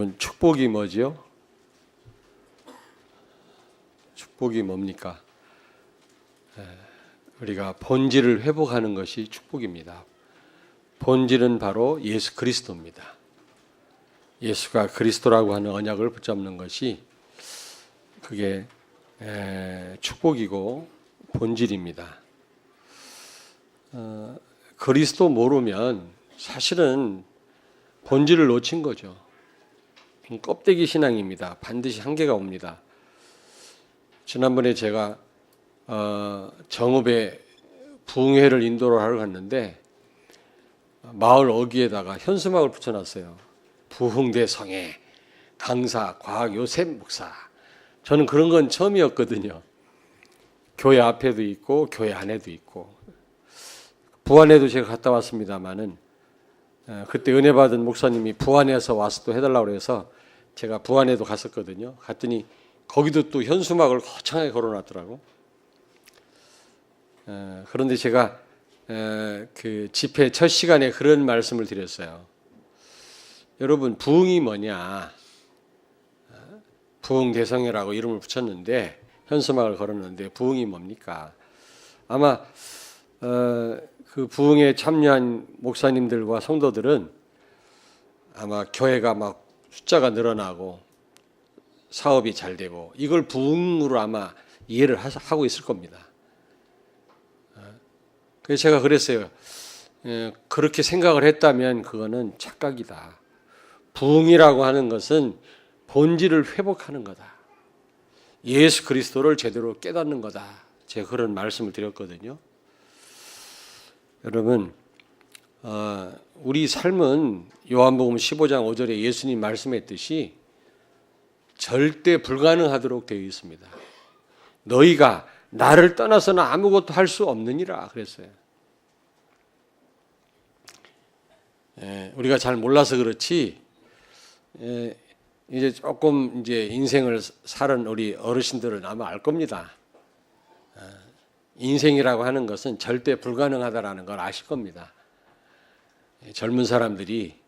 여러분, 축복이 뭐지요? 축복이 뭡니까? 우리가 본질을 회복하는 것이 축복입니다. 본질은 바로 예수 그리스도입니다. 예수가 그리스도라고 하는 언약을 붙잡는 것이 그게 축복이고 본질입니다. 그리스도 모르면 사실은 본질을 놓친 거죠. 껍데기 신앙입니다. 반드시 한계가 옵니다. 지난번에 제가 정읍에 부흥회를 인도를 하러 갔는데 마을 어귀에다가 현수막을 붙여놨어요. 부흥대 성회 강사 과학 요셉 목사. 저는 그런 건 처음이었거든요. 교회 앞에도 있고 교회 안에도 있고 부안에도 제가 갔다 왔습니다마는 그때 은혜 받은 목사님이 부안에서 와서 또 해달라고 해서 제가 부안에도 갔었거든요. 갔더니 거기도 또 현수막을 거창하게 걸어놨더라고. 그런데 제가 그 집회 첫 시간에 그런 말씀을 드렸어요. 여러분, 부흥이 뭐냐? 부흥대성회라고 이름을 붙였는데 현수막을 걸었는데 부흥이 뭡니까? 아마 그 부흥에 참여한 목사님들과 성도들은 아마 교회가 막 숫자가 늘어나고 사업이 잘 되고 이걸 부흥으로 아마 이해를 하고 있을 겁니다. 그래서 제가 그랬어요. 그렇게 생각을 했다면 그거는 착각이다. 부흥이라고 하는 것은 본질을 회복하는 거다. 예수 그리스도를 제대로 깨닫는 거다. 제가 그런 말씀을 드렸거든요. 여러분, 우리 삶은 요한복음 15장 5절에 예수님 말씀했듯이 절대 불가능하도록 되어 있습니다. 너희가 나를 떠나서는 아무것도 할 수 없느니라 그랬어요. 우리가 잘 몰라서 그렇지 이제 조금 이제 인생을 살은 우리 어르신들은 아마 알 겁니다. 인생이라고 하는 것은 절대 불가능하다라는 걸 아실 겁니다. 젊은 사람들이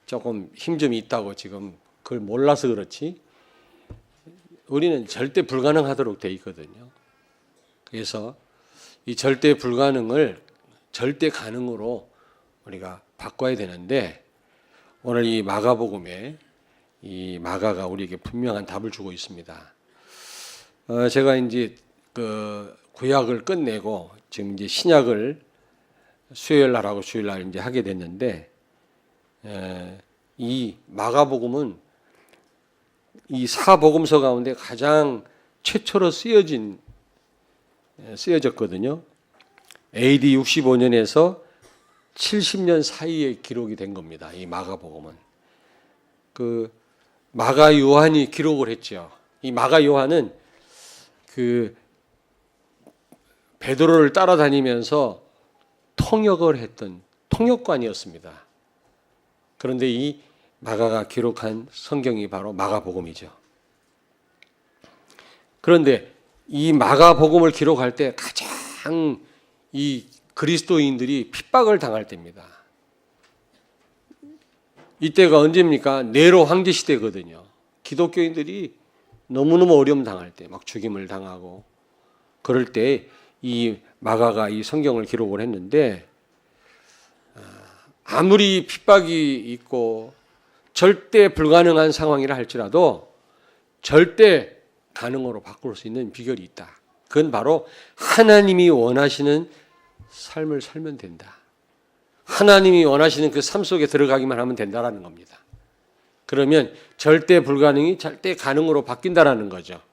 조금 힘 좀 있다고 지금 그걸 몰라서 그렇지 우리는 절대 불가능하도록 돼 있거든요. 그래서 이 절대 불가능을 절대 가능으로 우리가 바꿔야 되는데 오늘 이 마가복음에 이 마가가 우리에게 분명한 답을 주고 있습니다. 제가 이제 그 구약을 끝내고 지금 이제 신약을 수요일 날하고 주일 날 이제 하게 됐는데 이 마가복음은 이 사복음서 가운데 가장 최초로 쓰여졌거든요. AD 65년에서 70년 사이에 기록이 된 겁니다. 이 마가복음은. 그 마가 요한이 기록을 했죠. 이 마가 요한은 그 베드로를 따라다니면서 통역을 했던 통역관이었습니다. 그런데 이 마가가 기록한 성경이 바로 마가복음이죠. 그런데 이 마가복음을 기록할 때 가장 이 그리스도인들이 핍박을 당할 때입니다. 이때가 언제입니까? 네로 황제 시대거든요. 기독교인들이 너무너무 어려움 당할 때, 막 죽임을 당하고 그럴 때 이 마가가 이 성경을 기록을 했는데 아무리 핍박이 있고 절대 불가능한 상황이라 할지라도 절대 가능으로 바꿀 수 있는 비결이 있다. 그건 바로 하나님이 원하시는 삶을 살면 된다. 하나님이 원하시는 그 삶 속에 들어가기만 하면 된다라는 겁니다. 그러면 절대 불가능이 절대 가능으로 바뀐다라는 거죠.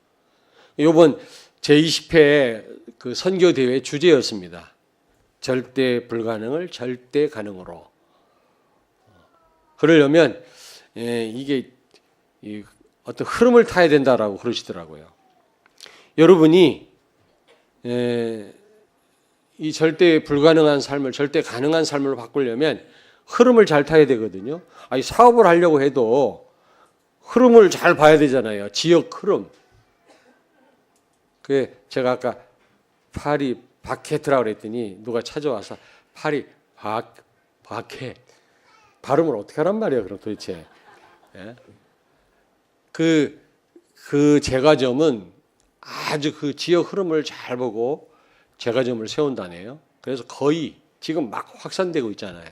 이번 제20회 그 선교 대회 주제였습니다. 절대 불가능을 절대 가능으로. 그러려면 이게 어떤 흐름을 타야 된다라고 그러시더라고요. 여러분이 이 절대 불가능한 삶을 절대 가능한 삶으로 바꾸려면 흐름을 잘 타야 되거든요. 아니, 사업을 하려고 해도 흐름을 잘 봐야 되잖아요. 지역 흐름. 그 제가 아까 파리 바케트라고 그랬더니 누가 찾아와서 파리 바케 발음을 어떻게 하란 말이에요, 그럼 도대체. 예? 그 제과점은 아주 그 지역 흐름을 잘 보고 제과점을 세운다네요. 그래서 거의 지금 막 확산되고 있잖아요.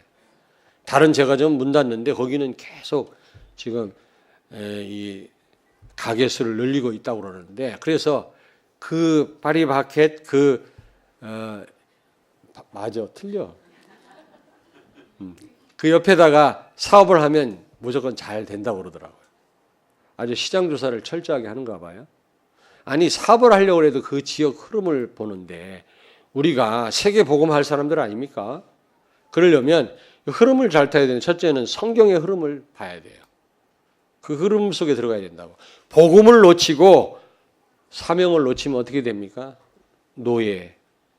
다른 제과점 문 닫는데 거기는 계속 지금 이 가게 수를 늘리고 있다고 그러는데, 그래서 그 파리바켓 맞아, 틀려. 그 옆에다가 사업을 하면 무조건 잘 된다고 그러더라고요. 아주 시장 조사를 철저하게 하는가 봐요. 아니, 사업을 하려고 해도 그 지역 흐름을 보는데 우리가 세계 복음할 사람들 아닙니까? 그러려면 흐름을 잘 타야 되는, 첫째는 성경의 흐름을 봐야 돼요. 그 흐름 속에 들어가야 된다고. 복음을 놓치고 사명을 놓치면 어떻게 됩니까? 노예,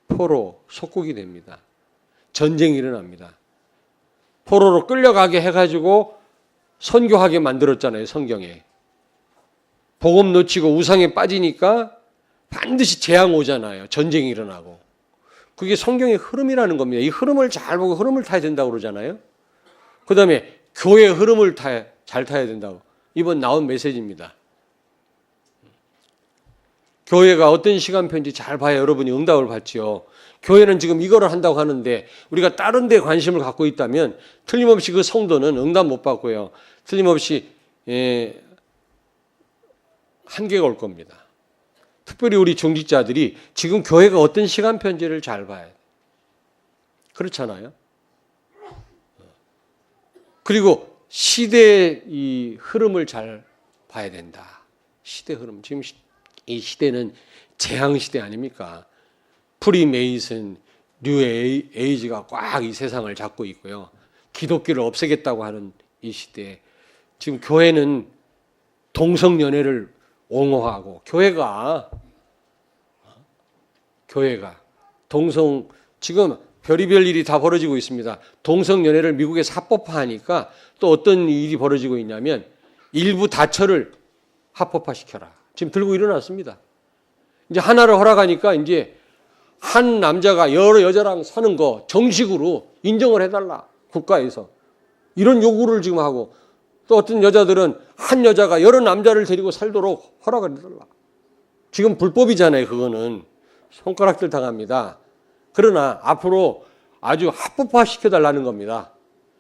포로, 속국이 됩니다. 전쟁이 일어납니다. 포로로 끌려가게 해가지고 선교하게 만들었잖아요, 성경에. 복음 놓치고 우상에 빠지니까 반드시 재앙 오잖아요. 전쟁이 일어나고. 그게 성경의 흐름이라는 겁니다. 이 흐름을 잘 보고 흐름을 타야 된다고 그러잖아요. 그 다음에 교회의 흐름을 잘 타야 된다고. 이번 나온 메시지입니다. 교회가 어떤 시간표인지 잘 봐야 여러분이 응답을 받지요. 교회는 지금 이거를 한다고 하는데 우리가 다른 데 관심을 갖고 있다면 틀림없이 그 성도는 응답 못 받고요. 틀림없이 한계가 올 겁니다. 특별히 우리 중직자들이 지금 교회가 어떤 시간표인지를 잘 봐야 돼요. 그렇잖아요. 그리고 시대의 이 흐름을 잘 봐야 된다. 시대 흐름. 지금 이 시대는 재앙 시대 아닙니까? 프리메이슨, 뉴 에이지가 꽉 이 세상을 잡고 있고요. 기독교를 없애겠다고 하는 이 시대에 지금 교회는 동성연애를 옹호하고, 교회가 지금 별의별 일이 다 벌어지고 있습니다. 동성연애를 미국에서 합법화하니까 또 어떤 일이 벌어지고 있냐면 일부 다처를 합법화시켜라. 지금 들고 일어났습니다. 이제 하나를 허락하니까 이제 한 남자가 여러 여자랑 사는 거 정식으로 인정을 해달라. 국가에서. 이런 요구를 지금 하고, 또 어떤 여자들은 한 여자가 여러 남자를 데리고 살도록 허락을 해달라. 지금 불법이잖아요. 그거는. 손가락질 당합니다. 그러나 앞으로 아주 합법화 시켜달라는 겁니다.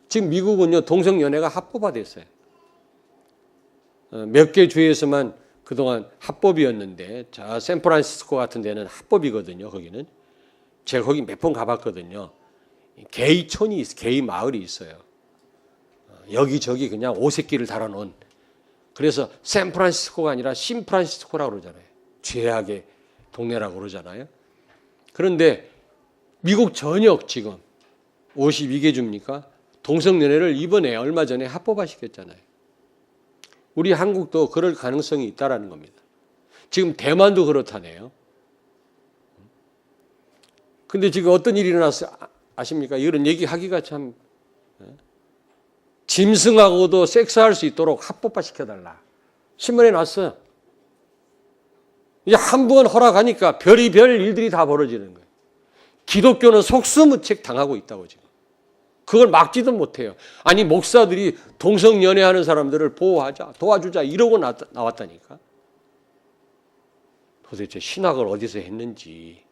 지금 미국은요, 동성연애가 합법화됐어요. 몇 개 주에서만 그동안 합법이었는데, 자, 샌프란시스코 같은 데는 합법이거든요. 거기는. 제가 거기 몇 번 가봤거든요. 게이촌이 게이 마을이 있어요. 여기저기 그냥 오색기를 달아놓은. 그래서 샌프란시스코가 아니라 신프란시스코라고 그러잖아요. 죄악의 동네라고 그러잖아요. 그런데 미국 전역 지금 52개 주입니까? 동성연애를 이번에 얼마 전에 합법화 시켰잖아요. 우리 한국도 그럴 가능성이 있다라는 겁니다. 지금 대만도 그렇다네요. 근데 지금 어떤 일이 일어났어요? 아십니까? 이런 얘기하기가 참, 짐승하고도 섹스할 수 있도록 합법화 시켜달라. 신문에 났어요. 이제 한 번 허락하니까 별의별 일들이 다 벌어지는 거예요. 기독교는 속수무책 당하고 있다고 지금. 그걸 막지도 못해요. 아니, 목사들이 동성연애하는 사람들을 보호하자, 도와주자 이러고 나왔다니까. 도대체 신학을 어디서 했는지.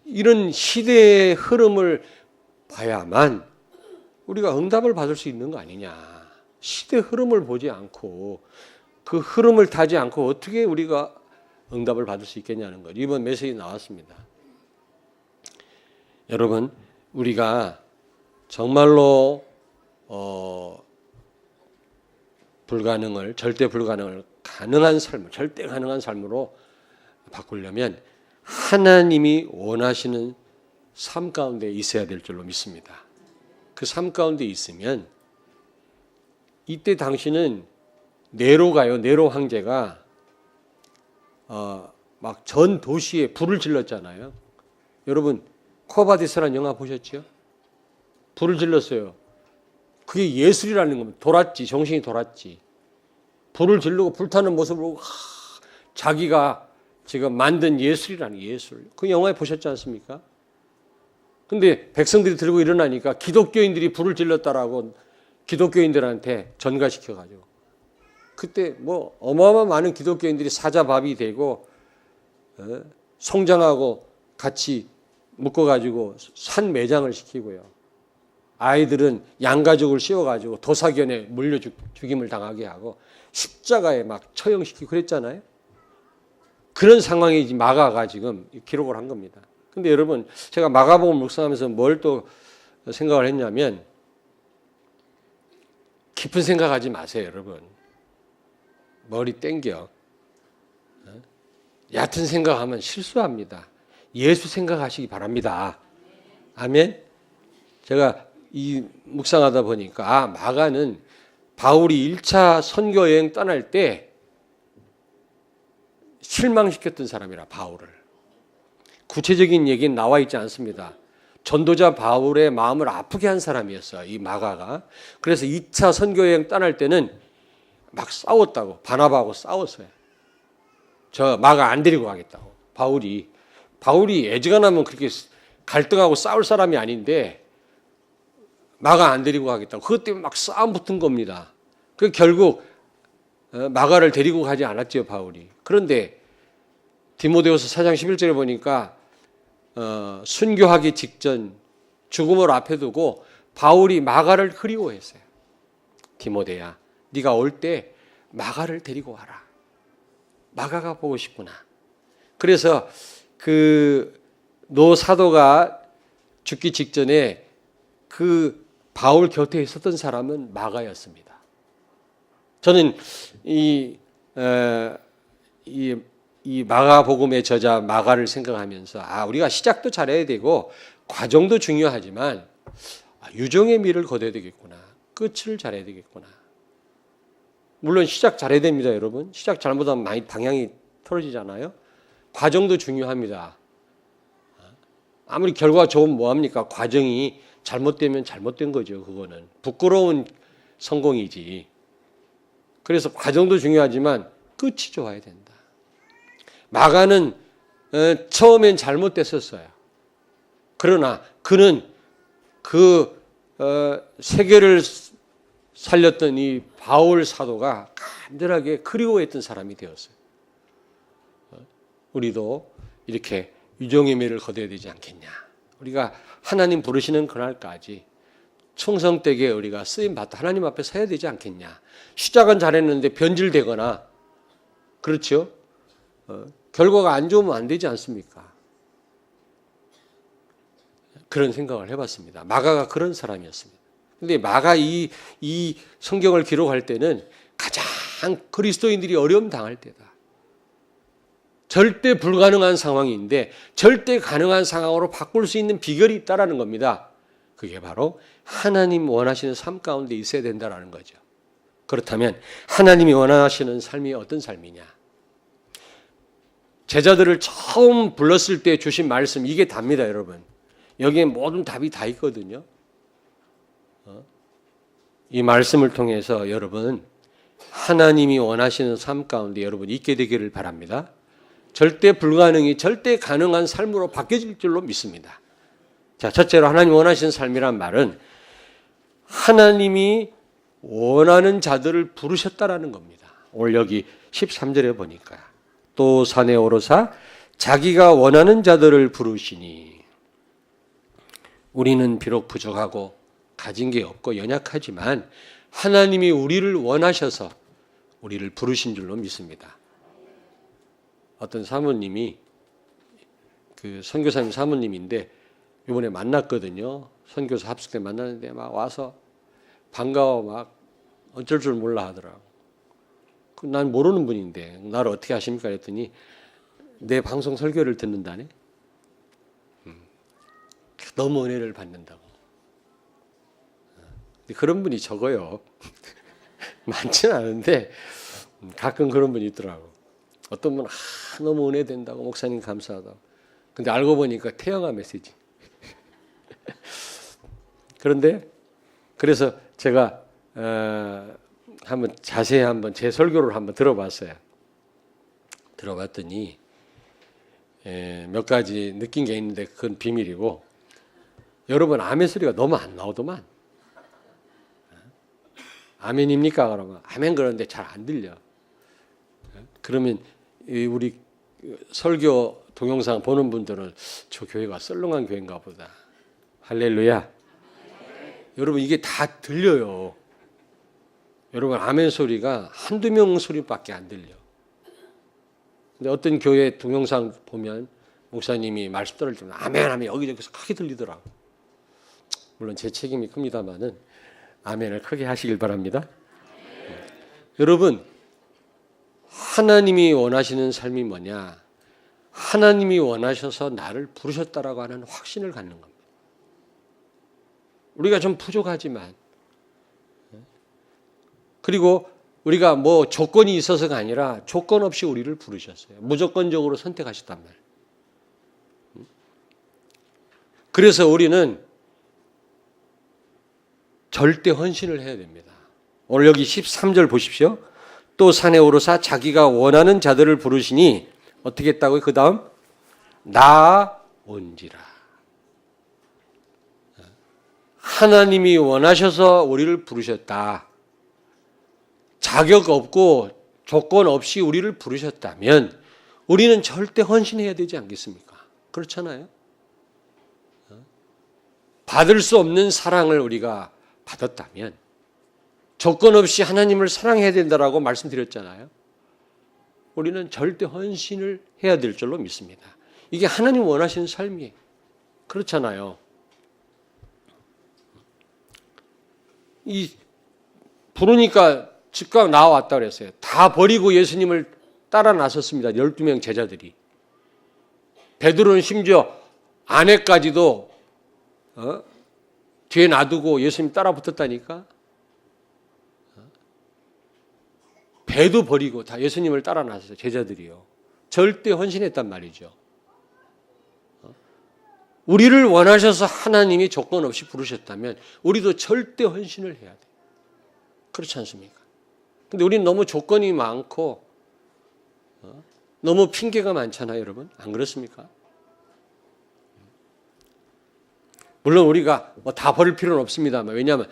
이런 시대의 흐름을 봐야만 우리가 응답을 받을 수 있는 거 아니냐. 시대 흐름을 보지 않고 그 흐름을 타지 않고 어떻게 우리가 응답을 받을 수 있겠냐는 거죠. 이번 메시지 나왔습니다. 여러분, 우리가 정말로 절대 불가능을 가능한 삶을, 절대 가능한 삶으로 바꾸려면 하나님이 원하시는 삶 가운데 있어야 될 줄로 믿습니다. 그 삶 가운데 있으면 이때 당시는 네로가요. 네로 황제가 막 전 도시에 불을 질렀잖아요. 여러분 코바디스라는 영화 보셨죠? 불을 질렀어요. 그게 예술이라는 겁니다. 돌았지. 정신이 돌았지. 불을 지르고 불타는 모습을 보고 자기가 지금 만든 예술이라는 예술. 그 영화에 보셨지 않습니까? 근데 백성들이 들고 일어나니까 기독교인들이 불을 질렀다라고 기독교인들한테 전가시켜가지고 그때 뭐 어마어마 많은 기독교인들이 사자밥이 되고 송장하고 같이 묶어가지고 산 매장을 시키고요. 아이들은 양가죽을 씌워가지고 도사견에 물려 죽임을 당하게 하고 십자가에 막 처형시키고 그랬잖아요. 그런 상황이 마가가 지금 기록을 한 겁니다. 근데 여러분, 제가 마가복음 묵상하면서 뭘 또 생각을 했냐면, 깊은 생각하지 마세요, 여러분. 머리 땡겨. 얕은 생각하면 실수합니다. 예수 생각하시기 바랍니다. 아멘. 제가 이 묵상하다 보니까 마가는 바울이 1차 선교 여행 떠날 때 실망시켰던 사람이라, 바울을. 구체적인 얘기는 나와 있지 않습니다. 전도자 바울의 마음을 아프게 한 사람이었어요, 이 마가가. 그래서 2차 선교 여행 떠날 때는 막 싸웠다고, 바나바하고 싸웠어요. 저 마가 안 데리고 가겠다고. 바울이 애지간하면 그렇게 갈등하고 싸울 사람이 아닌데 마가 안 데리고 가겠다고. 그것 때문에 막 싸움 붙은 겁니다. 그 결국 마가를 데리고 가지 않았죠, 바울이. 그런데 디모데후서 4장 11절에 보니까 순교하기 직전 죽음을 앞에 두고 바울이 마가를 그리워했어요. 디모데야, 네가 올 때 마가를 데리고 와라. 마가가 보고 싶구나. 그래서 그 노 사도가 죽기 직전에 그 바울 곁에 있었던 사람은 마가였습니다. 저는 이 마가복음의 저자 마가를 생각하면서 우리가 시작도 잘해야 되고 과정도 중요하지만 유종의 미를 거둬야 되겠구나. 끝을 잘해야 되겠구나. 물론 시작 잘해야 됩니다, 여러분. 시작 잘못하면 많이 방향이 틀어지잖아요. 과정도 중요합니다. 아무리 결과가 좋으면 뭐합니까? 과정이 잘못되면 잘못된 거죠. 그거는 부끄러운 성공이지. 그래서 과정도 중요하지만 끝이 좋아야 된다. 마가는 처음엔 잘못됐었어요. 그러나 그는 그 세계를 살렸던 이 바울 사도가 간절하게 그리워했던 사람이 되었어요. 우리도 이렇게 유종의 미를 거둬야 되지 않겠냐. 우리가 하나님 부르시는 그날까지 충성되게 우리가 쓰임받다 하나님 앞에 서야 되지 않겠냐. 시작은 잘했는데 변질되거나, 그렇죠? 결과가 안 좋으면 안 되지 않습니까? 그런 생각을 해봤습니다. 마가가 그런 사람이었습니다. 근데 마가 이 성경을 기록할 때는 가장 그리스도인들이 어려움 당할 때다. 절대 불가능한 상황인데 절대 가능한 상황으로 바꿀 수 있는 비결이 있다라는 겁니다. 그게 바로 하나님 원하시는 삶 가운데 있어야 된다라는 거죠. 그렇다면 하나님이 원하시는 삶이 어떤 삶이냐? 제자들을 처음 불렀을 때 주신 말씀, 이게 답니다, 여러분. 여기에 모든 답이 다 있거든요. 이 말씀을 통해서 여러분, 하나님이 원하시는 삶 가운데 여러분 있게 되기를 바랍니다. 절대 불가능이 절대 가능한 삶으로 바뀌어질 줄로 믿습니다. 자, 첫째로 하나님 원하시는 삶이란 말은 하나님이 원하는 자들을 부르셨다라는 겁니다. 오늘 여기 13절에 보니까 또 산에 오르사 자기가 원하는 자들을 부르시니. 우리는 비록 부족하고 가진 게 없고 연약하지만 하나님이 우리를 원하셔서 우리를 부르신 줄로 믿습니다. 어떤 사모님이, 그 선교사님 사모님인데 이번에 만났거든요. 선교사 합숙 때 만났는데 막 와서 반가워 막 어쩔 줄 몰라 하더라고. 난 모르는 분인데 나를 어떻게 아십니까? 그랬더니 내 방송 설교를 듣는다네. 너무 은혜를 받는다고. 그런 분이 적어요. 많지는 않은데 가끔 그런 분이 있더라고. 어떤 분은 너무 은혜 된다고, 목사님 감사하다고. 근데 알고 보니까 태영아 메시지. 그런데 그래서 제가 한번 자세히 한번 제 설교를 한번 들어봤어요. 들어봤더니 몇 가지 느낀 게 있는데 그건 비밀이고, 여러분 아멘 소리가 너무 안 나오더만. 아멘입니까? 그러면 아멘 그러는데 잘 안 들려. 그러면 우리 설교 동영상 보는 분들은 저 교회가 썰렁한 교회인가 보다. 할렐루야. 여러분 이게 다 들려요. 여러분 아멘 소리가 한두 명 소리밖에 안 들려. 근데 어떤 교회 동영상 보면 목사님이 말씀 들을 때 아멘 하면 여기저기서 크게 들리더라고. 물론 제 책임이 큽니다만은 아멘을 크게 하시길 바랍니다. 여러분 하나님이 원하시는 삶이 뭐냐? 하나님이 원하셔서 나를 부르셨다라고 하는 확신을 갖는 겁니다. 우리가 좀 부족하지만 그리고 우리가 뭐 조건이 있어서가 아니라 조건 없이 우리를 부르셨어요. 무조건적으로 선택하셨단 말이에요. 그래서 우리는 절대 헌신을 해야 됩니다. 오늘 여기 13절 보십시오. 또 산에 오르사 자기가 원하는 자들을 부르시니 어떻게 했다고요? 그 다음 나온지라. 하나님이 원하셔서 우리를 부르셨다. 자격 없고 조건 없이 우리를 부르셨다면 우리는 절대 헌신해야 되지 않겠습니까? 그렇잖아요. 받을 수 없는 사랑을 우리가 받았다면 조건 없이 하나님을 사랑해야 된다라고 말씀드렸잖아요. 우리는 절대 헌신을 해야 될 줄로 믿습니다. 이게 하나님 원하시는 삶이에요. 그렇잖아요. 이 부르니까 즉각 나왔다 그랬어요. 다 버리고 예수님을 따라 나섰습니다. 12명 제자들이. 베드로는 심지어 아내까지도 뒤에 놔두고 예수님 따라 붙었다니까. 배도 버리고 다 예수님을 따라 나섰어요. 제자들이요. 절대 헌신했단 말이죠. 우리를 원하셔서 하나님이 조건 없이 부르셨다면 우리도 절대 헌신을 해야 돼요. 그렇지 않습니까? 근데 우리는 너무 조건이 많고 너무 핑계가 많잖아요, 여러분. 안 그렇습니까? 물론 우리가 뭐 다 버릴 필요는 없습니다만 왜냐하면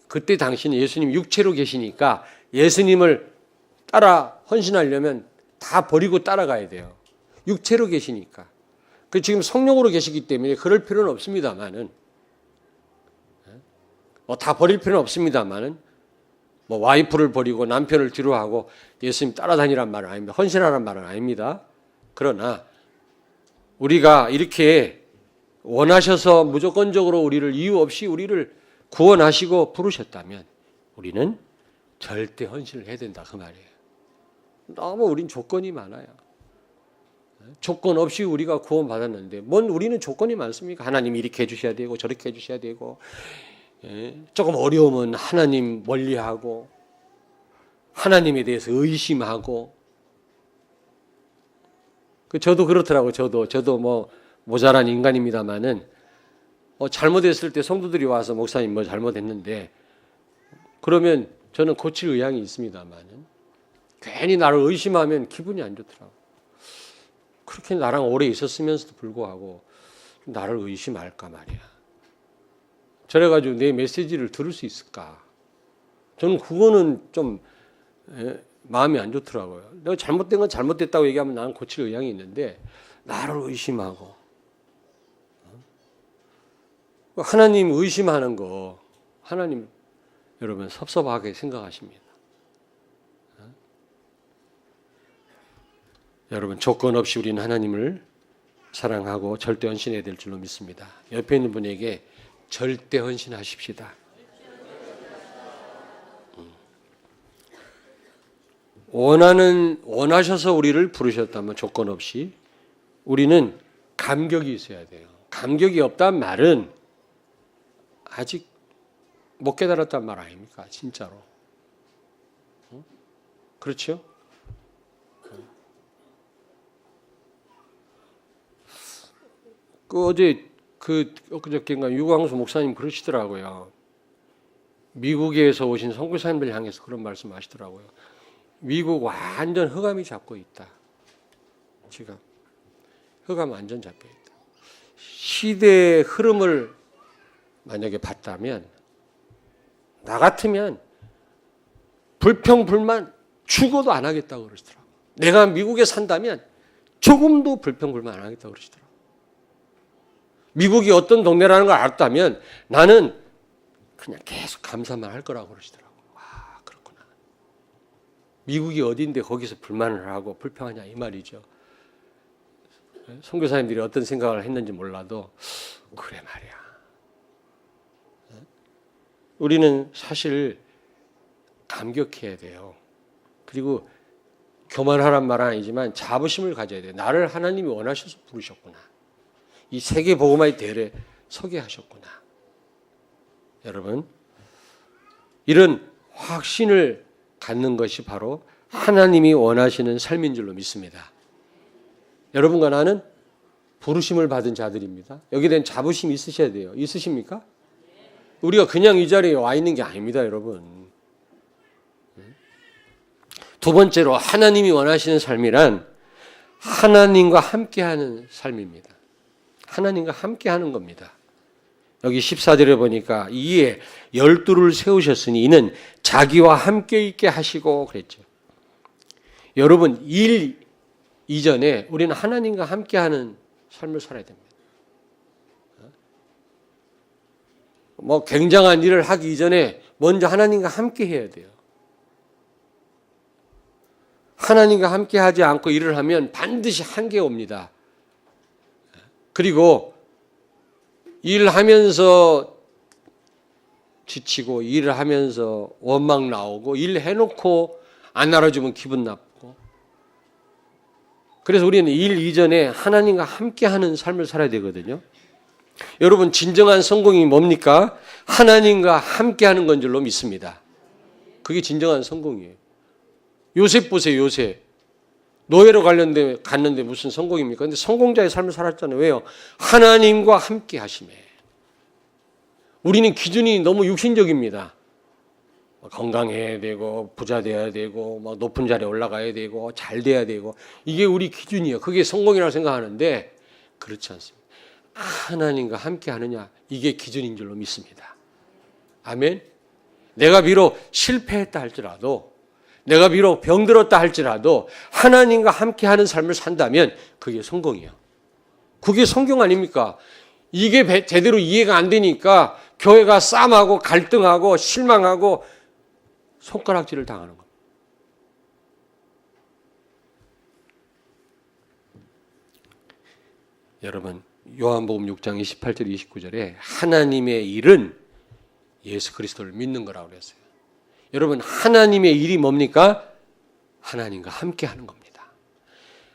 그때 당시는 예수님 육체로 계시니까 예수님을 따라 헌신하려면 다 버리고 따라가야 돼요. 육체로 계시니까. 그 지금 성령으로 계시기 때문에 그럴 필요는 없습니다만은 다 버릴 필요는 없습니다만은 뭐 와이프를 버리고 남편을 뒤로 하고 예수님 따라다니란 말은 아닙니다. 헌신하란 말은 아닙니다. 그러나 우리가 이렇게 원하셔서 무조건적으로 우리를 이유 없이 우리를 구원하시고 부르셨다면 우리는 절대 헌신을 해야 된다 그 말이에요. 너무 우린 조건이 많아요. 조건 없이 우리가 구원받았는데 뭔 우리는 조건이 많습니까? 하나님이 이렇게 해주셔야 되고 저렇게 해주셔야 되고 조금 어려우면 하나님 멀리하고 하나님에 대해서 의심하고 저도 그렇더라고요. 저도 뭐 모자란 인간입니다만은 잘못했을 때 성도들이 와서 목사님 뭐 잘못했는데 그러면 저는 고칠 의향이 있습니다만은 괜히 나를 의심하면 기분이 안 좋더라고요. 그렇게 나랑 오래 있었으면서도 불구하고 나를 의심할까 말이야. 저래가지고 내 메시지를 들을 수 있을까? 저는 그거는 좀 마음이 안 좋더라고요. 내가 잘못된 건 잘못됐다고 얘기하면 나는 고칠 의향이 있는데 나를 의심하고 하나님 의심하는 거 하나님 여러분 섭섭하게 생각하십니다. 여러분 조건 없이 우리는 하나님을 사랑하고 절대 헌신해야 될 줄로 믿습니다. 옆에 있는 분에게 절대 헌신하십시다. 원하셔서 우리를 부르셨다면 조건 없이 우리는 감격이 있어야 돼요. 감격이 없단 말은 아직 못 깨달았단 말 아닙니까? 진짜로. 그렇죠? 어제 엊그저께인가 유광수 목사님 그러시더라고요. 미국에서 오신 선교사님들 향해서 그런 말씀 하시더라고요. 미국 완전 흑암이 잡고 있다. 지금 흑암 완전 잡혀 있다. 시대의 흐름을 만약에 봤다면 나 같으면 불평불만 죽어도 안 하겠다고 그러시더라고요. 내가 미국에 산다면 조금도 불평불만 안 하겠다고 그러시더라고요. 미국이 어떤 동네라는 걸 알았다면 나는 그냥 계속 감사만 할 거라고 그러시더라고요. 아, 그렇구나. 미국이 어딘데 거기서 불만을 하고 불평하냐 이 말이죠. 선교사님들이 어떤 생각을 했는지 몰라도 그래 말이야. 우리는 사실 감격해야 돼요. 그리고 교만하란 말은 아니지만 자부심을 가져야 돼요. 나를 하나님이 원하셔서 부르셨구나. 이 세계 복음화의 대열에 서게 하셨구나. 여러분, 이런 확신을 갖는 것이 바로 하나님이 원하시는 삶인 줄로 믿습니다. 여러분과 나는 부르심을 받은 자들입니다. 여기에 대한 자부심이 있으셔야 돼요. 있으십니까? 우리가 그냥 이 자리에 와 있는 게 아닙니다, 여러분. 두 번째로 하나님이 원하시는 삶이란 하나님과 함께하는 삶입니다. 하나님과 함께하는 겁니다. 여기 14절에 보니까 이에 12를 세우셨으니 이는 자기와 함께 있게 하시고 그랬죠. 여러분, 일 이전에 우리는 하나님과 함께하는 삶을 살아야 됩니다. 뭐 굉장한 일을 하기 이전에 먼저 하나님과 함께 해야 돼요. 하나님과 함께 하지 않고 일을 하면 반드시 한계가 옵니다. 그리고 일하면서 지치고 일을 하면서 원망 나오고 일해놓고 안 알아주면 기분 나쁘고, 그래서 우리는 일 이전에 하나님과 함께하는 삶을 살아야 되거든요. 여러분, 진정한 성공이 뭡니까? 하나님과 함께하는 건 줄로 믿습니다. 그게 진정한 성공이에요. 요셉 보세요. 요셉 노예로 갔는데 무슨 성공입니까? 근데 성공자의 삶을 살았잖아요. 왜요? 하나님과 함께 하심에. 우리는 기준이 너무 육신적입니다. 건강해야 되고 부자 돼야 되고 막 높은 자리에 올라가야 되고 잘 돼야 되고, 이게 우리 기준이에요. 그게 성공이라고 생각하는데 그렇지 않습니다. 하나님과 함께 하느냐, 이게 기준인 줄로 믿습니다. 아멘. 내가 비록 실패했다 할지라도, 내가 비록 병들었다 할지라도 하나님과 함께하는 삶을 산다면 그게 성공이에요. 그게 성경 아닙니까? 이게 제대로 이해가 안 되니까 교회가 싸움하고 갈등하고 실망하고 손가락질을 당하는 겁니다. 여러분, 요한복음 6장 28절 29절에 하나님의 일은 예수 그리스도를 믿는 거라고 그랬어요. 여러분, 하나님의 일이 뭡니까? 하나님과 함께 하는 겁니다.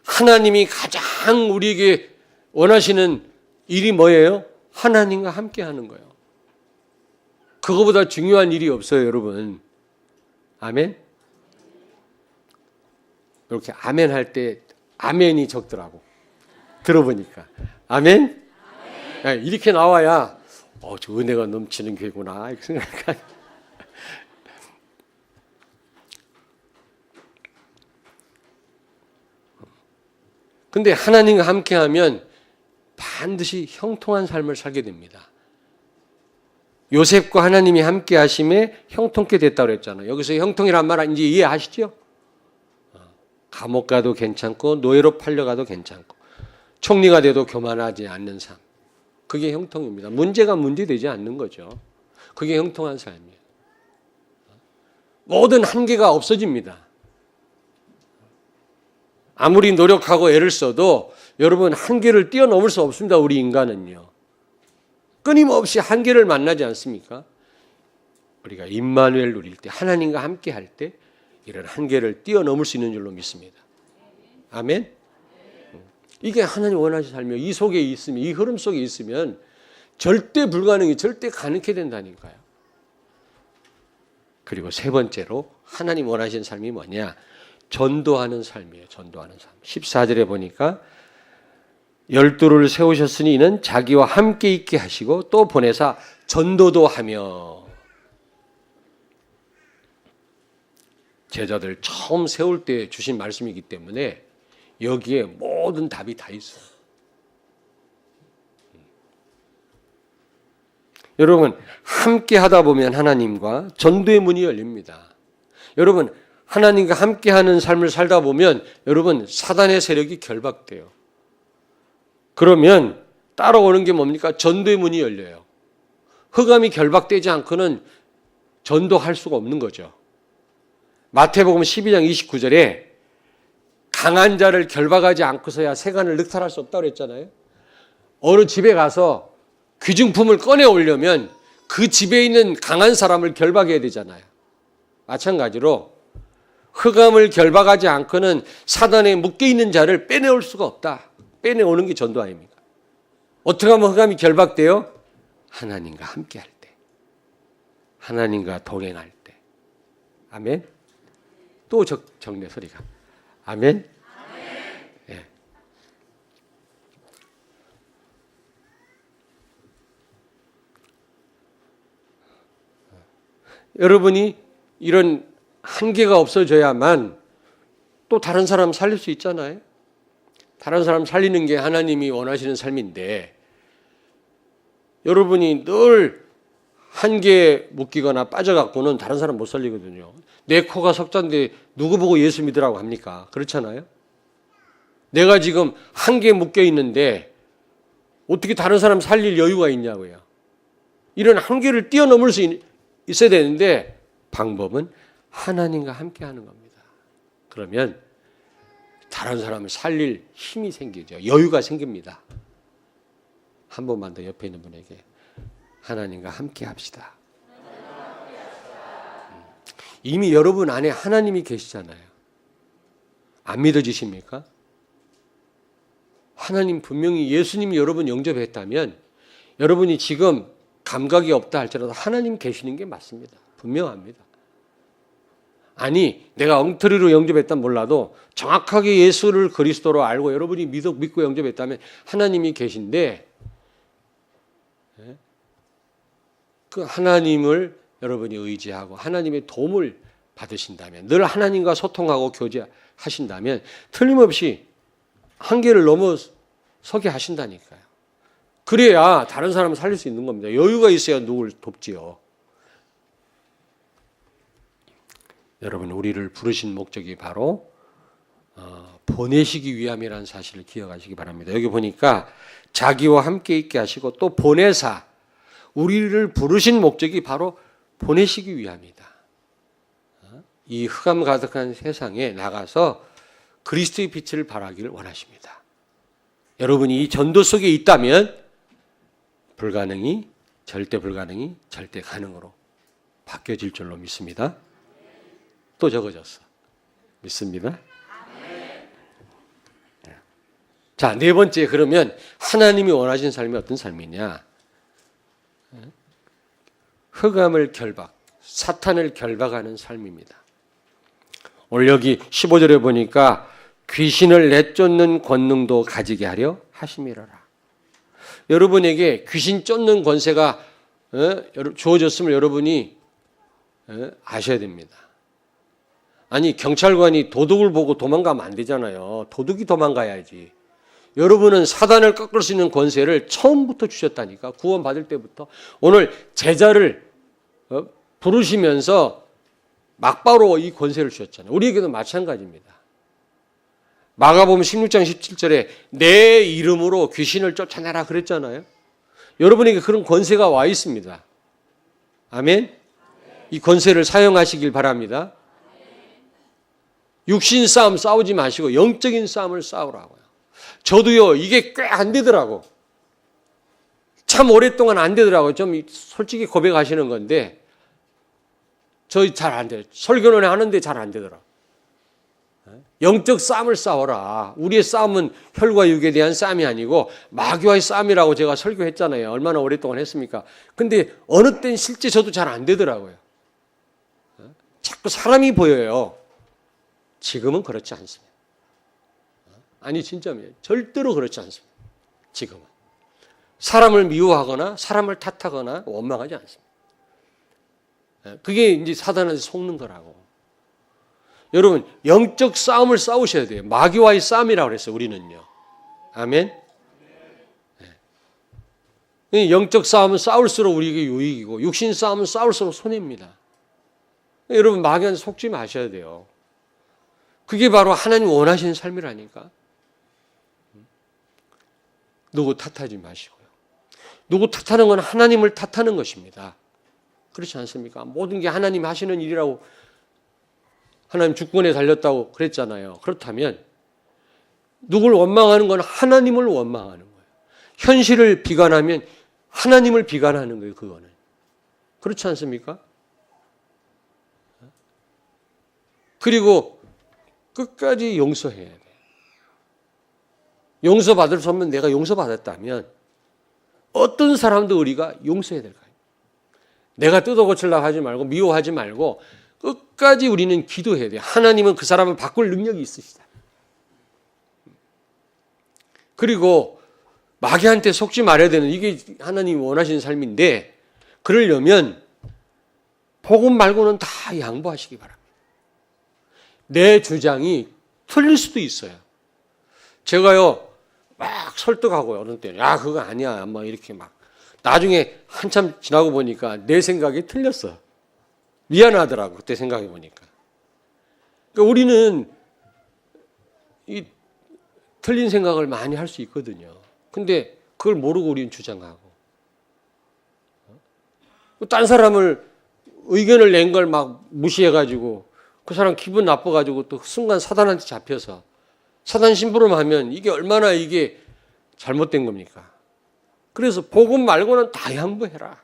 하나님이 가장 우리에게 원하시는 일이 뭐예요? 하나님과 함께 하는 거예요. 그거보다 중요한 일이 없어요, 여러분. 아멘? 이렇게 아멘 할 때 아멘이 적더라고. 들어보니까. 아멘? 아멘. 이렇게 나와야 저 은혜가 넘치는 교회구나 이렇게 생각하니까. 근데 하나님과 함께하면 반드시 형통한 삶을 살게 됩니다. 요셉과 하나님이 함께 하심에 형통케 됐다고 그랬잖아요. 여기서 형통이란 말 이제 이해하시죠? 감옥 가도 괜찮고 노예로 팔려가도 괜찮고 총리가 돼도 교만하지 않는 삶. 그게 형통입니다. 문제가 문제되지 않는 거죠. 그게 형통한 삶이에요. 모든 한계가 없어집니다. 아무리 노력하고 애를 써도 여러분 한계를 뛰어넘을 수 없습니다. 우리 인간은요. 끊임없이 한계를 만나지 않습니까? 우리가 임마누엘 누릴 때, 하나님과 함께 할 때 이런 한계를 뛰어넘을 수 있는 줄로 믿습니다. 아멘? 이게 하나님 원하시는 삶이에요. 이 속에 있으면, 이 흐름 속에 있으면 절대 불가능이 절대 가능하게 된다니까요. 그리고 세 번째로 하나님 원하시는 삶이 뭐냐? 전도하는 삶이에요. 전도하는 삶. 14절에 보니까 12를 세우셨으니 이는 자기와 함께 있게 하시고 또 보내사 전도도 하며. 제자들 처음 세울 때 주신 말씀이기 때문에 여기에 모든 답이 다 있어요. 여러분, 함께 하다 보면 하나님과 전도의 문이 열립니다. 여러분, 하나님과 함께하는 삶을 살다 보면 여러분 사단의 세력이 결박돼요. 그러면 따라오는 게 뭡니까? 전도의 문이 열려요. 흑암이 결박되지 않고는 전도할 수가 없는 거죠. 마태복음 12장 29절에 강한 자를 결박하지 않고서야 세간을 늑탈할 수 없다고 그랬잖아요. 어느 집에 가서 귀중품을 꺼내 오려면 그 집에 있는 강한 사람을 결박해야 되잖아요. 마찬가지로 흑암을 결박하지 않고는 사단에 묶여있는 자를 빼내올 수가 없다. 빼내오는 게 전도 아닙니까? 어떻게 하면 흑암이 결박돼요? 하나님과 함께할 때, 하나님과 동행할 때. 아멘. 또 정내 소리가 아멘. 예. 여러분이 이런 한계가 없어져야만 또 다른 사람 살릴 수 있잖아요. 다른 사람 살리는 게 하나님이 원하시는 삶인데 여러분이 늘 한계에 묶이거나 빠져갖고는 다른 사람 못 살리거든요. 내 코가 석자인데 누구 보고 예수 믿으라고 합니까? 그렇잖아요. 내가 지금 한계에 묶여 있는데 어떻게 다른 사람 살릴 여유가 있냐고요. 이런 한계를 뛰어넘을 수 있어야 되는데 방법은 하나님과 함께 하는 겁니다. 그러면 다른 사람을 살릴 힘이 생기죠. 여유가 생깁니다. 한 번만 더 옆에 있는 분에게 하나님과 함께 합시다. 이미 여러분 안에 하나님이 계시잖아요. 안 믿어지십니까? 하나님 분명히 예수님이 여러분 영접했다면 여러분이 지금 감각이 없다 할지라도 하나님 계시는 게 맞습니다. 분명합니다. 아니 내가 엉터리로 영접했다면 몰라도 정확하게 예수를 그리스도로 알고 여러분이 믿고 영접했다면 하나님이 계신데 그 하나님을 여러분이 의지하고 하나님의 도움을 받으신다면 늘 하나님과 소통하고 교제하신다면 틀림없이 한계를 넘어서게 하신다니까요. 그래야 다른 사람을 살릴 수 있는 겁니다. 여유가 있어야 누굴 돕지요. 여러분 우리를 부르신 목적이 바로 보내시기 위함이라는 사실을 기억하시기 바랍니다. 여기 보니까 자기와 함께 있게 하시고 또 보내사 우리를 부르신 목적이 바로 보내시기 위함이다. 이 흑암 가득한 세상에 나가서 그리스도의 빛을 발하기를 원하십니다. 여러분이 이 전도 속에 있다면 불가능이 절대 불가능이 절대 가능으로 바뀌어질 줄로 믿습니다. 또 적어졌어. 믿습니다. 자, 네 번째 그러면 하나님이 원하시는 삶이 어떤 삶이냐? 흑암을 결박, 사탄을 결박하는 삶입니다. 오늘 여기 15절에 보니까 귀신을 내쫓는 권능도 가지게 하려 하심이라라. 여러분에게 귀신 쫓는 권세가 주어졌음을 여러분이 아셔야 됩니다. 아니 경찰관이 도둑을 보고 도망가면 안 되잖아요. 도둑이 도망가야지. 여러분은 사단을 꺾을 수 있는 권세를 처음부터 주셨다니까. 구원받을 때부터. 오늘 제자를 부르시면서 막바로 이 권세를 주셨잖아요. 우리에게도 마찬가지입니다. 마가복음 16장 17절에 내 이름으로 귀신을 쫓아내라 그랬잖아요. 여러분에게 그런 권세가 와 있습니다. 아멘. 이 권세를 사용하시길 바랍니다. 육신 싸움 싸우지 마시고 영적인 싸움을 싸우라고요. 저도요 이게 꽤 안 되더라고. 참 오랫동안 안 되더라고요. 좀 솔직히 고백하시는 건데 저 잘 안 돼요. 설교는 하는데 잘 안 되더라고요. 영적 싸움을 싸워라. 우리의 싸움은 혈과 육에 대한 싸움이 아니고 마귀와의 싸움이라고 제가 설교했잖아요. 얼마나 오랫동안 했습니까? 근데 어느 땐 실제 저도 잘 안 되더라고요. 자꾸 사람이 보여요. 지금은 그렇지 않습니다. 아니 진짜입니다. 절대로 그렇지 않습니다. 지금은. 사람을 미워하거나 사람을 탓하거나 원망하지 않습니다. 그게 이제 사단한테 속는 거라고. 여러분 영적 싸움을 싸우셔야 돼요. 마귀와의 싸움이라고 그랬어요. 우리는요. 아멘. 영적 싸움은 싸울수록 우리에게 유익이고 육신 싸움은 싸울수록 손해입니다. 여러분 마귀한테 속지 마셔야 돼요. 그게 바로 하나님 원하시는 삶이라니까. 누구 탓하지 마시고요. 누구 탓하는 건 하나님을 탓하는 것입니다. 그렇지 않습니까? 모든 게 하나님이 하시는 일이라고, 하나님 주권에 달렸다고 그랬잖아요. 그렇다면 누굴 원망하는 건 하나님을 원망하는 거예요. 현실을 비관하면 하나님을 비관하는 거예요. 그거는. 그렇지 않습니까? 그리고 끝까지 용서해야 돼. 용서받을 수 없는 내가 용서받았다면 어떤 사람도 우리가 용서해야 될 거예요. 내가 뜯어고치려고 하지 말고 미워하지 말고 끝까지 우리는 기도해야 돼요. 하나님은 그 사람을 바꿀 능력이 있으시다. 그리고 마귀한테 속지 말아야 되는, 이게 하나님이 원하시는 삶인데, 그러려면 복음 말고는 다 양보하시기 바랍니다. 내 주장이 틀릴 수도 있어요. 제가요 막 설득하고요. 어느 때는 야 그거 아니야 막 이렇게 막, 나중에 한참 지나고 보니까 내 생각이 틀렸어. 미안하더라고 그때 생각해 보니까. 그러니까 우리는 이 틀린 생각을 많이 할 수 있거든요. 근데 그걸 모르고 우리는 주장하고, 딴 사람을 의견을 낸 걸 막 무시해가지고 그 사람 기분 나빠가지고 또 순간 사단한테 잡혀서 사단 심부름하면 이게 얼마나 이게 잘못된 겁니까? 그래서 복음 말고는 다 양보해라.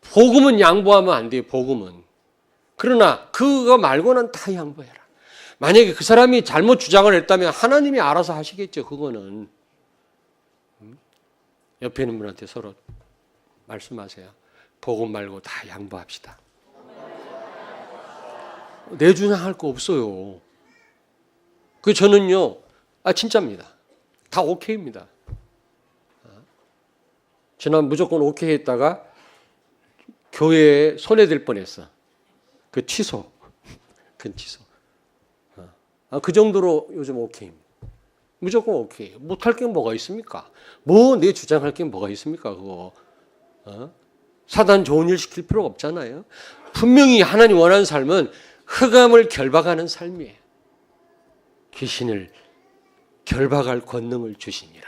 복음은 양보하면 안 돼요. 복음은. 그러나 그거 말고는 다 양보해라. 만약에 그 사람이 잘못 주장을 했다면 하나님이 알아서 하시겠죠. 그거는. 옆에 있는 분한테 서로 말씀하세요. 복음 말고 다 양보합시다. 내 주장할 거 없어요. 그 저는요, 진짜입니다. 다 오케이입니다. 지난 무조건 오케이 했다가 교회에 손해될 뻔했어. 그 취소. 그 취소. 그 정도로 요즘 오케이입니다. 무조건 오케이. 못할 게 뭐가 있습니까? 뭐 내 주장할 게 뭐가 있습니까? 그거. 사단 좋은 일 시킬 필요가 없잖아요. 분명히 하나님 원하는 삶은 흑암을 결박하는 삶이에요. 귀신을 결박할 권능을 주시니라.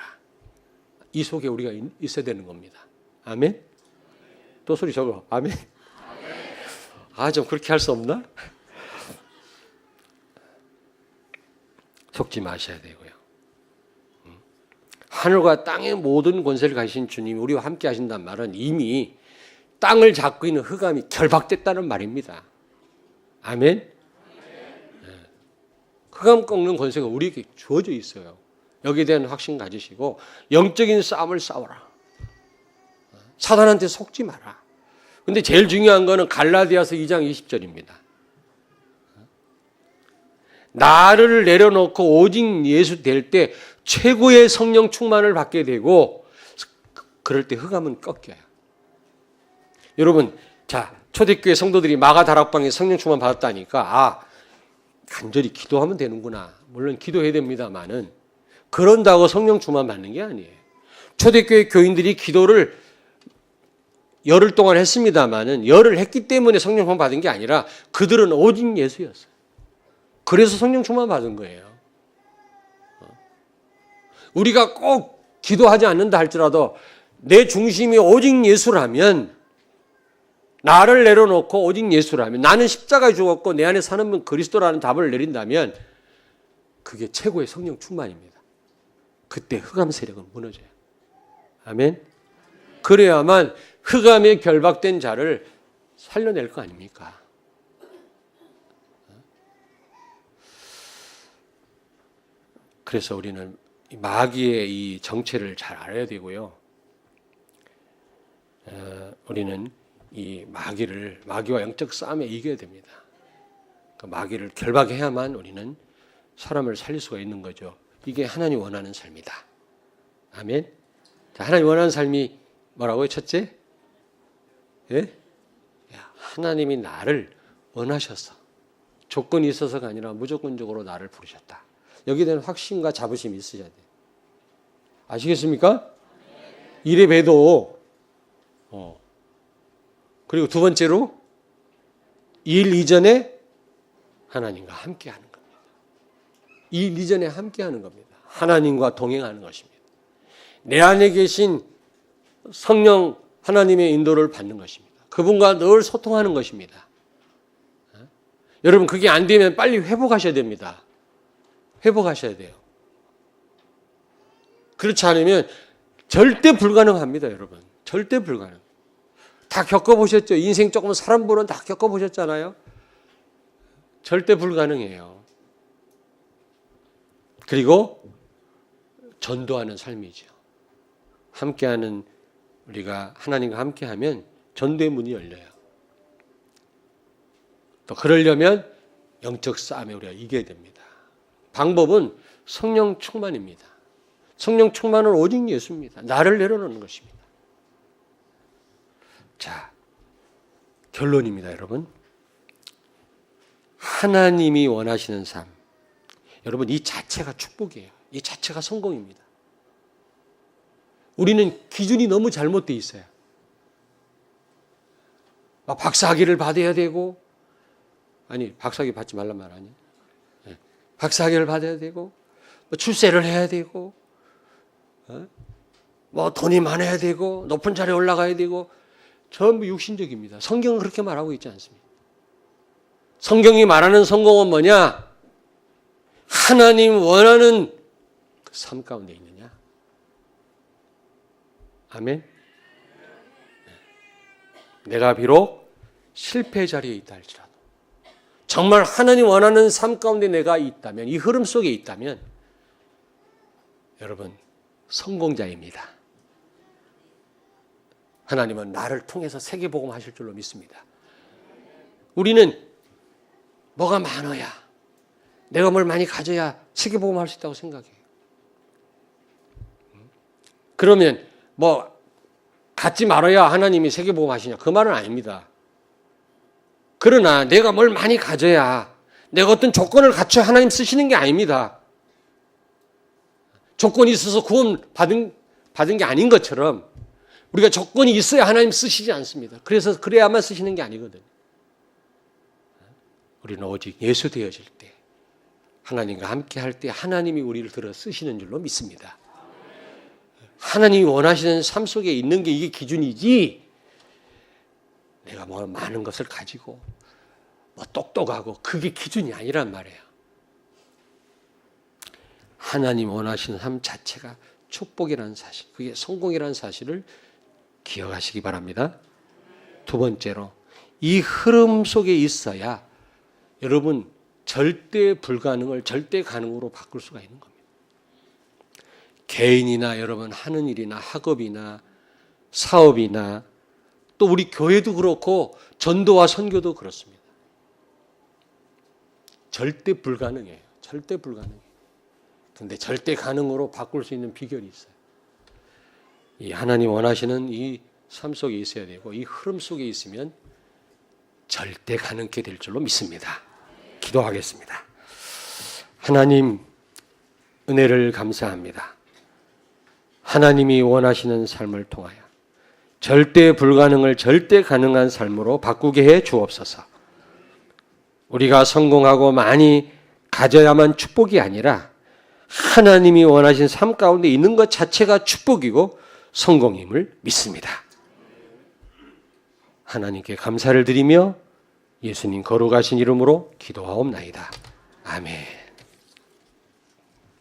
이 속에 우리가 있어야 되는 겁니다. 아멘? 또 소리 적어. 아멘? 좀 그렇게 할 수 없나? 속지 마셔야 되고요. 하늘과 땅의 모든 권세를 가지신 주님이 우리와 함께 하신다는 말은 이미 땅을 잡고 있는 흑암이 결박됐다는 말입니다. 아멘? 흑암 꺾는 권세가 우리에게 주어져 있어요. 여기에 대한 확신 가지시고 영적인 싸움을 싸워라. 사단한테 속지 마라. 근데 제일 중요한 거는 갈라디아서 2장 20절입니다. 나를 내려놓고 오직 예수 될 때 최고의 성령 충만을 받게 되고, 그럴 때 흑암은 꺾여요. 여러분, 초대교회 성도들이 마가 다락방에 성령 충만 받았다니까 간절히 기도하면 되는구나. 물론 기도해야 됩니다만은 그런다고 성령 충만 받는 게 아니에요. 초대교회 교인들이 기도를 열흘 동안 했습니다만은 열흘 했기 때문에 성령 충만 받은 게 아니라 그들은 오직 예수였어요. 그래서 성령 충만 받은 거예요. 우리가 꼭 기도하지 않는다 할지라도 내 중심이 오직 예수라면, 나를 내려놓고 오직 예수라면, 나는 십자가에 죽었고 내 안에 사는 분 그리스도라는 답을 내린다면 그게 최고의 성령 충만입니다. 그때 흑암 세력은 무너져요. 아멘? 그래야만 흑암에 결박된 자를 살려낼 거 아닙니까? 그래서 우리는 마귀의 이 정체를 잘 알아야 되고요. 우리는 이 마귀와 영적 싸움에 이겨야 됩니다. 그 마귀를 결박해야만 우리는 사람을 살릴 수가 있는 거죠. 이게 하나님 원하는 삶이다. 아멘. 하나님 원하는 삶이 뭐라고요? 첫째, 하나님이 나를 원하셔서, 조건이 있어서가 아니라 무조건적으로 나를 부르셨다. 여기에 대한 확신과 자부심이 있으셔야 돼요. 아시겠습니까? 이래 봬도, 그리고 두 번째로 일 이전에 하나님과 함께하는 겁니다. 일 이전에 함께하는 겁니다. 하나님과 동행하는 것입니다. 내 안에 계신 성령 하나님의 인도를 받는 것입니다. 그분과 늘 소통하는 것입니다. 여러분 그게 안 되면 빨리 회복하셔야 됩니다. 회복하셔야 돼요. 그렇지 않으면 절대 불가능합니다, 여러분. 절대 불가능. 다 겪어보셨죠? 인생 조금 사는 분은 다 겪어보셨잖아요. 절대 불가능해요. 그리고 전도하는 삶이죠. 함께하는 우리가 하나님과 함께하면 전도의 문이 열려요. 또 그러려면 영적 싸움에 우리가 이겨야 됩니다. 방법은 성령 충만입니다. 성령 충만은 오직 예수입니다. 나를 내려놓는 것입니다. 자, 결론입니다, 여러분. 하나님이 원하시는 삶. 여러분, 이 자체가 축복이에요. 이 자체가 성공입니다. 우리는 기준이 너무 잘못되어 있어요. 막 박사학위를 받아야 되고, 아니, 박사학위 받지 말란 말 아니에요? 네. 박사학위를 받아야 되고, 출세를 해야 되고, 뭐 돈이 많아야 되고, 높은 자리에 올라가야 되고, 전부 육신적입니다. 성경은 그렇게 말하고 있지 않습니다. 성경이 말하는 성공은 뭐냐? 하나님 원하는 그 삶 가운데 있느냐? 아멘. 내가 비록 실패 자리에 있다 할지라도 정말 하나님 원하는 삶 가운데 내가 있다면, 이 흐름 속에 있다면 여러분 성공자입니다. 하나님은 나를 통해서 세계복음 하실 줄로 믿습니다. 우리는 뭐가 많아야, 내가 뭘 많이 가져야 세계복음 할 수 있다고 생각해요. 그러면 뭐 갖지 말아야 하나님이 세계복음 하시냐? 그 말은 아닙니다. 그러나 내가 뭘 많이 가져야, 내가 어떤 조건을 갖춰야 하나님 쓰시는 게 아닙니다. 조건이 있어서 구원 받은 게 아닌 것처럼 우리가 조건이 있어야 하나님 쓰시지 않습니다. 그래서 그래야만 쓰시는 게 아니거든요. 우리는 오직 예수 되어질 때, 하나님과 함께 할 때 하나님이 우리를 들어 쓰시는 줄로 믿습니다. 하나님이 원하시는 삶 속에 있는 게 이게 기준이지, 내가 뭐 많은 것을 가지고 뭐 똑똑하고 그게 기준이 아니란 말이에요. 하나님 원하시는 삶 자체가 축복이라는 사실, 그게 성공이라는 사실을 기억하시기 바랍니다. 두 번째로, 이 흐름 속에 있어야 여러분 절대 불가능을 절대 가능으로 바꿀 수가 있는 겁니다. 개인이나 여러분 하는 일이나 학업이나 사업이나 또 우리 교회도 그렇고 전도와 선교도 그렇습니다. 절대 불가능해요. 절대 불가능해요. 그런데 절대 가능으로 바꿀 수 있는 비결이 있어요. 이 하나님 원하시는 이 삶 속에 있어야 되고, 이 흐름 속에 있으면 절대 가능케 될 줄로 믿습니다. 기도하겠습니다. 하나님, 은혜를 감사합니다. 하나님이 원하시는 삶을 통하여 절대 불가능을 절대 가능한 삶으로 바꾸게 해 주옵소서. 우리가 성공하고 많이 가져야만 축복이 아니라 하나님이 원하신 삶 가운데 있는 것 자체가 축복이고 성공임을 믿습니다. 하나님께 감사를 드리며 예수님 거룩하신 이름으로 기도하옵나이다. 아멘.